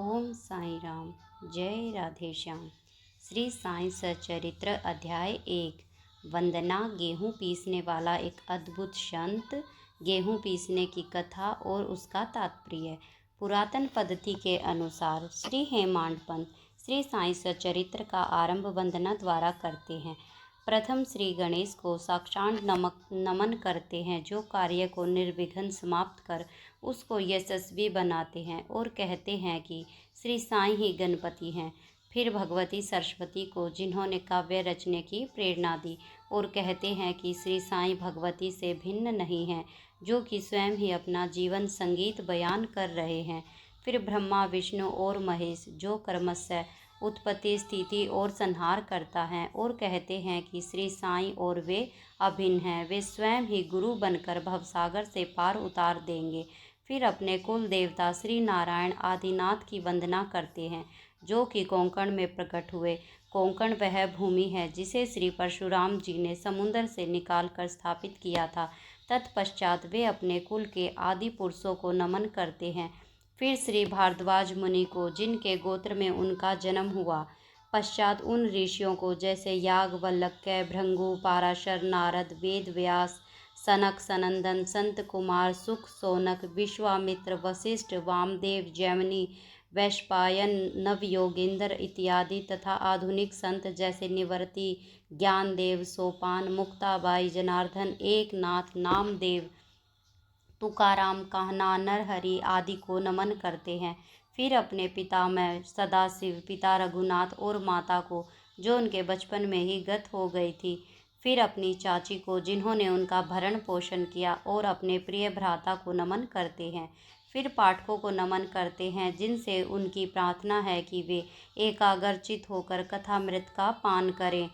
ओम साई राम। जय राधे श्याम। श्री साई सचरित्र अध्याय 1। वंदना। गेहूँ पीसने वाला एक अद्भुत संत। गेहूँ पीसने की कथा और उसका तात्पर्य। पुरातन पद्धति के अनुसार श्री हेमांड पंत श्री साई सचरित्र का आरंभ वंदना द्वारा करते हैं। प्रथम श्री गणेश को साक्षात नमन करते हैं, जो कार्य को निर्विघ्न समाप्त कर उसको यशस्वी बनाते हैं, और कहते हैं कि श्री साईं ही गणपति हैं। फिर भगवती सरस्वती को, जिन्होंने काव्य रचने की प्रेरणा दी, और कहते हैं कि श्री साईं भगवती से भिन्न नहीं हैं, जो कि स्वयं ही अपना जीवन संगीत बयान कर रहे हैं। फिर ब्रह्मा, विष्णु और महेश, जो क्रमशः उत्पत्ति, स्थिति और संहार करता है, और कहते हैं कि श्री साईं और वे अभिन्न हैं, वे स्वयं ही गुरु बनकर भवसागर से पार उतार देंगे। फिर अपने कुल देवता श्री नारायण आदिनाथ की वंदना करते हैं, जो कि कोंकण में प्रकट हुए। कोंकण वह भूमि है जिसे श्री परशुराम जी ने समुद्र से निकाल कर स्थापित किया था। तत्पश्चात वे अपने कुल के आदि पुरुषों को नमन करते हैं। फिर श्री भारद्वाज मुनि को, जिनके गोत्र में उनका जन्म हुआ। पश्चात उन ऋषियों को, जैसे याज्ञवल्क्य, भृगु, पाराशर, नारद, वेद व्यास, सनक, सनंदन, संत कुमार, सुख, सौनक, विश्वामित्र, वशिष्ठ, वामदेव, जैमिनी, वैशंपायन, नवयोगेंद्र इत्यादि, तथा आधुनिक संत जैसे निवर्ति, ज्ञानदेव, सोपान, मुक्ताबाई, जनार्दन, एकनाथ, नामदेव, तुकाराम, कान्हा, नरहरि आदि को नमन करते हैं। फिर अपने पितामह सदाशिव, पिता रघुनाथ और माता को, जो उनके बचपन में ही गत हो गई थी। फिर अपनी चाची को, जिन्होंने उनका भरण पोषण किया, और अपने प्रिय भ्राता को नमन करते हैं। फिर पाठकों को नमन करते हैं, जिनसे उनकी प्रार्थना है कि वे एकाग्रचित होकर कथामृत का पान करें।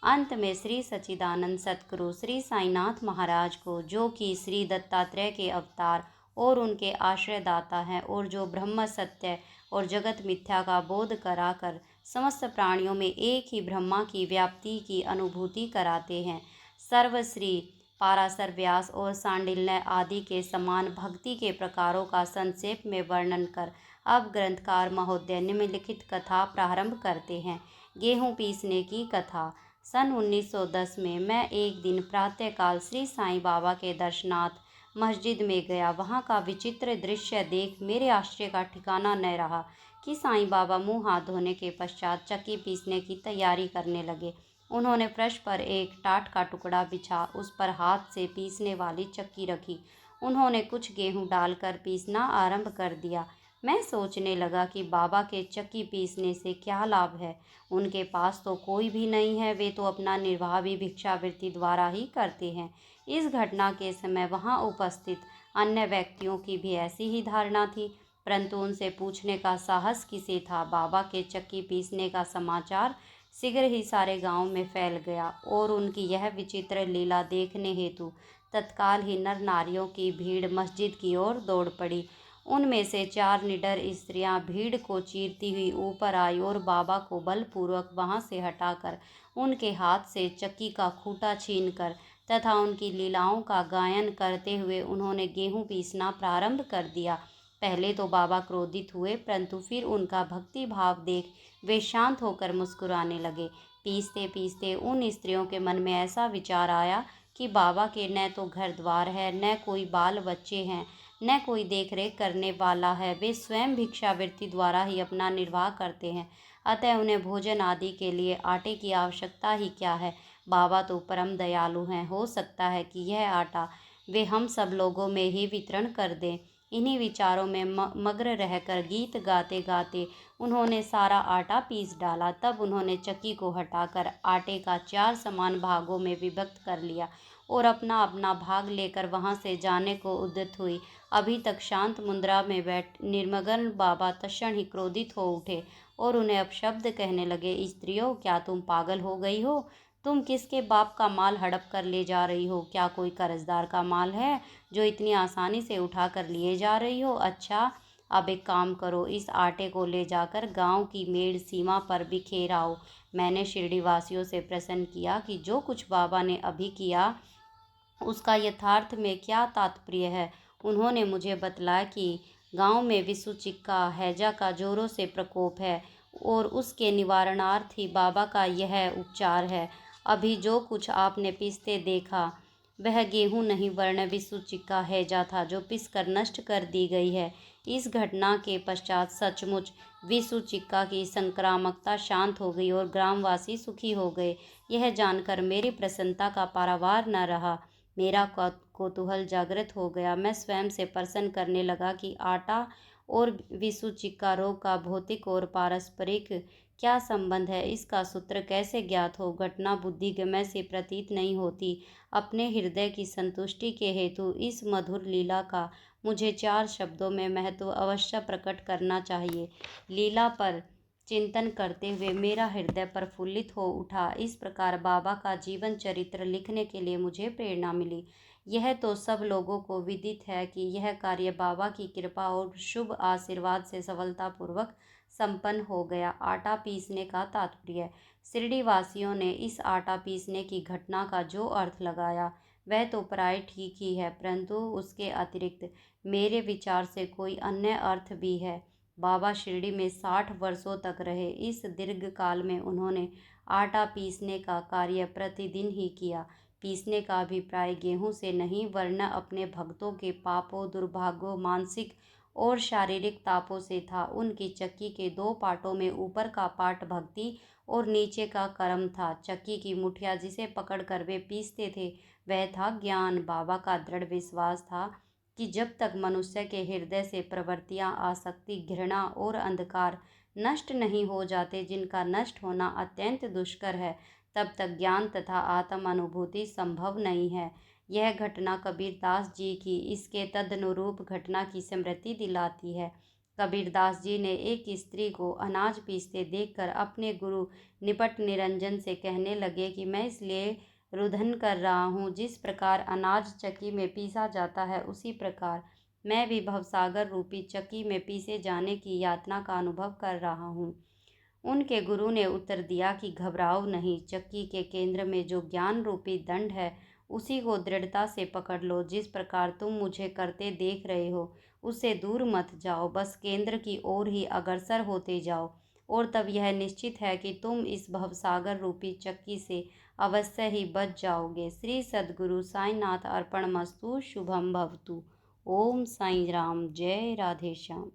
अंत में श्री सच्चिदानंद सतगुरु श्री साईनाथ महाराज को, जो कि श्री दत्तात्रेय के अवतार और उनके आश्रयदाता हैं, और जो ब्रह्म सत्य और जगत मिथ्या का बोध कराकर समस्त प्राणियों में एक ही ब्रह्मा की व्याप्ति की अनुभूति कराते हैं, सर्वश्री पाराशर, व्यास और सांडिल्य आदि के समान भक्ति के प्रकारों का संक्षेप में वर्णन कर अब ग्रंथकार महोदय निम्नलिखित कथा प्रारंभ करते हैं। गेहूँ पीसने की कथा। सन 1910 में मैं एक दिन प्रातःकाल श्री साईं बाबा के दर्शनार्थ मस्जिद में गया। वहाँ का विचित्र दृश्य देख मेरे आश्चर्य का ठिकाना न रहा कि साईं बाबा मुँह हाथ धोने के पश्चात चक्की पीसने की तैयारी करने लगे। उन्होंने फर्श पर एक टाट का टुकड़ा बिछा उस पर हाथ से पीसने वाली चक्की रखी। उन्होंने कुछ गेहूँ डालकर पीसना आरंभ कर दिया। मैं सोचने लगा कि बाबा के चक्की पीसने से क्या लाभ है। उनके पास तो कोई भी नहीं है, वे तो अपना निर्वाह भी भिक्षावृत्ति द्वारा ही करते हैं। इस घटना के समय वहां उपस्थित अन्य व्यक्तियों की भी ऐसी ही धारणा थी, परंतु उनसे पूछने का साहस किसे था। बाबा के चक्की पीसने का समाचार शीघ्र ही सारे गांव में फैल गया, और उनकी यह विचित्र लीला देखने हेतु तत्काल ही नर नारियों की भीड़ मस्जिद की ओर दौड़ पड़ी। उनमें से 4 निडर स्त्रियां भीड़ को चीरती हुई ऊपर आई, और बाबा को बलपूर्वक वहां से हटाकर उनके हाथ से चक्की का खूंटा छीनकर तथा उनकी लीलाओं का गायन करते हुए उन्होंने गेहूं पीसना प्रारंभ कर दिया। पहले तो बाबा क्रोधित हुए, परंतु फिर उनका भक्ति भाव देख वे शांत होकर मुस्कुराने लगे। पीसते पीसते उन स्त्रियों के मन में ऐसा विचार आया कि बाबा के न तो घर द्वार है, न कोई बाल बच्चे हैं, न कोई देखरेख करने वाला है। वे स्वयं भिक्षावृत्ति द्वारा ही अपना निर्वाह करते हैं, अतः उन्हें भोजन आदि के लिए आटे की आवश्यकता ही क्या है। बाबा तो परम दयालु हैं, हो सकता है कि यह आटा वे हम सब लोगों में ही वितरण कर दें। इन्हीं विचारों में मग्न रहकर गीत गाते गाते उन्होंने सारा आटा पीस डाला। तब उन्होंने चक्की को हटाकर आटे का 4 समान भागों में विभक्त कर लिया, और अपना अपना भाग लेकर वहां से जाने को उद्यत हुई। अभी तक शांत मुद्रा में बैठ निर्मग्न बाबा तत्क्षण ही क्रोधित हो उठे, और उन्हें अपशब्द कहने लगे। स्त्रियों, क्या तुम पागल हो गई हो? तुम किसके बाप का माल हड़प कर ले जा रही हो? क्या कोई कर्जदार का माल है जो इतनी आसानी से उठा कर लिए जा रही हो? अच्छा, अब एक काम करो, इस आटे को ले जाकर गांव की मेड़ सीमा पर बिखेर आओ। मैंने शिरडी वासियों से प्रश्न किया कि जो कुछ बाबा ने अभी किया उसका यथार्थ में क्या तात्पर्य है। उन्होंने मुझे बतलाया कि गांव में विसुचिक्का हैजा का जोरों से प्रकोप है और उसके निवारणार्थ ही बाबा का यह उपचार है। अभी जो कुछ आपने पीसते देखा वह गेहूं नहीं वरन विसुचिक्का हैजा था, जो पिसकर नष्ट कर दी गई है। इस घटना के पश्चात सचमुच विसुचिक्का की संक्रामकता शांत हो गई और ग्रामवासी सुखी हो गए। यह जानकर मेरी प्रसन्नता का पारावार न रहा। मेरा कौतूहल जागृत हो गया। मैं स्वयं से प्रश्न करने लगा कि आटा और विसुचिक्का रोग का भौतिक और पारस्परिक क्या संबंध है, इसका सूत्र कैसे ज्ञात हो। घटना बुद्धिगम्य से प्रतीत नहीं होती। अपने हृदय की संतुष्टि के हेतु इस मधुर लीला का मुझे 4 शब्दों में महत्व अवश्य प्रकट करना चाहिए। लीला पर चिंतन करते हुए मेरा हृदय प्रफुल्लित हो उठा। इस प्रकार बाबा का जीवन चरित्र लिखने के लिए मुझे प्रेरणा मिली। यह तो सब लोगों को विदित है कि यह कार्य बाबा की कृपा और शुभ आशीर्वाद से सफलतापूर्वक संपन्न हो गया। आटा पीसने का तात्पर्य। शिरडी वासियों ने इस आटा पीसने की घटना का जो अर्थ लगाया वह तो प्राय ठीक ही है, परंतु उसके अतिरिक्त मेरे विचार से कोई अन्य अर्थ भी है। बाबा शिरडी में 60 वर्षों तक रहे। इस दीर्घ काल में उन्होंने आटा पीसने का कार्य प्रतिदिन ही किया। पीसने का अभिप्राय गेहूं से नहीं वरन अपने भक्तों के पापों, दुर्भाग्यों, मानसिक और शारीरिक तापों से था। उनकी चक्की के 2 पार्टों में ऊपर का पार्ट भक्ति और नीचे का कर्म था। चक्की की मुठिया जिसे पकड़कर वे पीसते थे वह था ज्ञान। बाबा का दृढ़ विश्वास था कि जब तक मनुष्य के हृदय से प्रवृत्तियां, आसक्ति, घृणा और अंधकार नष्ट नहीं हो जाते, जिनका नष्ट होना अत्यंत दुष्कर है, तब तक ज्ञान तथा आत्म अनुभूति संभव नहीं है। यह घटना कबीरदास जी की इसके तदनुरूप घटना की स्मृति दिलाती है। कबीरदास जी ने एक स्त्री को अनाज पीसते देखकर अपने गुरु निपट निरंजन से कहने लगे कि मैं इसलिए रुदन कर रहा हूँ, जिस प्रकार अनाज चक्की में पीसा जाता है उसी प्रकार मैं भी भवसागर रूपी चक्की में पीसे जाने की यातना का अनुभव कर रहा हूँ। उनके गुरु ने उत्तर दिया कि घबराओ नहीं, चक्की के केंद्र में जो ज्ञान रूपी दंड है उसी को दृढ़ता से पकड़ लो। जिस प्रकार तुम मुझे करते देख रहे हो उससे दूर मत जाओ, बस केंद्र की ओर ही अग्रसर होते जाओ और तब यह निश्चित है कि तुम इस भवसागर रूपी चक्की से अवश्य ही बच जाओगे। श्री सद्गुरु साईनाथ अर्पणमस्तु। शुभम भवतु। ओम साई राम। जय राधे श्याम।